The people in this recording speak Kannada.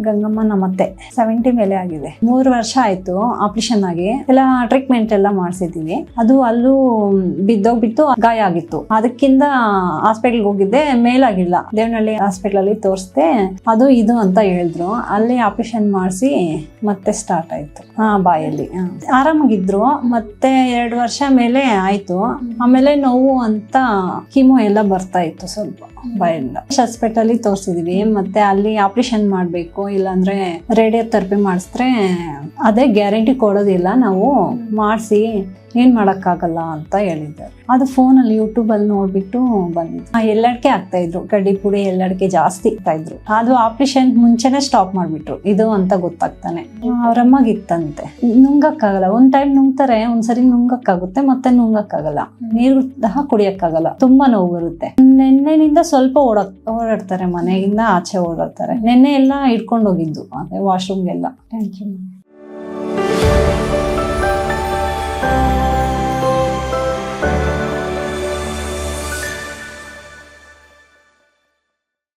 ಗಂಗಮ್ಮ ನಮ್ಮತ್ತೆ 70 ಮೇಲೆ ಆಗಿದೆ. 3 ವರ್ಷ ಆಯ್ತು ಆಪರೇಷನ್ ಆಗಿ. ಎಲ್ಲ ಟ್ರೀಟ್ಮೆಂಟ್ ಎಲ್ಲ ಮಾಡಿಸಿದೀವಿ. ಅದು ಅಲ್ಲೂ ಬಿದ್ದೋಗ್ಬಿಟ್ಟು ಗಾಯ ಆಗಿತ್ತು. ಅದಕ್ಕಿಂತ ಹಾಸ್ಪಿಟಲ್ಗೆ ಹೋಗಿದ್ದೆ, ಮೇಲಾಗಿಲ್ಲ. ದೇವನಹಳ್ಳಿ ಹಾಸ್ಪಿಟಲ್ ಅಲ್ಲಿ ತೋರಿಸ್ದೆ. ಅದು ಇದು ಅಂತ ಹೇಳಿದ್ರು. ಅಲ್ಲಿ ಆಪರೇಷನ್ ಮಾಡಿಸಿ ಮತ್ತೆ ಸ್ಟಾರ್ಟ್ ಆಯ್ತು. ಬಾಯಲ್ಲಿ ಆರಾಮಾಗಿದ್ರು. ಮತ್ತೆ 2 ವರ್ಷ ಮೇಲೆ ಆಯ್ತು. ಆಮೇಲೆ ನೋವು ಅಂತ ಕೀಮೋ ಎಲ್ಲ ಬರ್ತಾ ಇತ್ತು ಸ್ವಲ್ಪ ಬಾಯಿಂದ. ಹಾಸ್ಪಿಟಲ್ ತೋರಿಸಿದ್ವಿ. ಮತ್ತೆ ಅಲ್ಲಿ ಆಪರೇಷನ್ ಮಾಡ್ಬೇಕು, ಇಲ್ಲಾಂದ್ರೆ ರೇಡಿಯೋಥೆರಪಿ ಮಾಡಿಸಿದ್ರೆ ಅದೇ ಗ್ಯಾರಂಟಿ ಕೊಡೋದಿಲ್ಲ, ನಾವು ಮಾಡಿಸಿ ಏನ್ ಮಾಡಕ್ಕಾಗಲ್ಲ ಅಂತ ಹೇಳಿದ್ದಾರೆ. ಅದು ಫೋನಲ್ಲಿ ಯೂಟ್ಯೂಬಲ್ಲಿ ನೋಡ್ಬಿಟ್ಟು ಬಂದಿದ್ದು. ಎಲ್ಲಡಿಕೆ ಆಗ್ತಾ ಇದ್ರು, ಕಡ್ಡಿ ಪುಡಿ ಎಲ್ಲಡಿಕೆ ಜಾಸ್ತಿ ಆಗ್ತಾ ಇದ್ರು. ಅದು ಆಪರೇಷನ್ ಮುಂಚೆನೆ ಸ್ಟಾಪ್ ಮಾಡ್ಬಿಟ್ರು. ಇದು ಅಂತ ಗೊತ್ತಾಗ್ತಾನೆ ಅವ್ರಮ್ಮಗಿತ್ತಂತೆ. ನುಂಗಕ್ಕಾಗಲ್ಲ. ಒಂದ್ ಟೈಮ್ ನುಂಗ್ತಾರೆ, ಒಂದ್ಸರಿ ನುಂಗಕ್ಕಾಗುತ್ತೆ, ಮತ್ತೆ ನುಂಗಕ್ಕಾಗಲ್ಲ. ನೀರು ಸಹ ಕುಡಿಯಕ್ಕಾಗಲ್ಲ, ತುಂಬಾ ನೋವು ಬರುತ್ತೆ. ನೆನ್ನೆನಿಂದ ಸ್ವಲ್ಪ ಓಡಾಡ್ತಾರೆ, ಮನೆಯಿಂದ ಆಚೆ ಓಡಾಡ್ತಾರೆ. ನೆನ್ನೆ ಎಲ್ಲ ಇಟ್ಕೊಂಡು ಹೋಗಿದ್ದು ಅದೇ ವಾಶ್ರೂಮ್ಗೆಲ್ಲ. Thank you.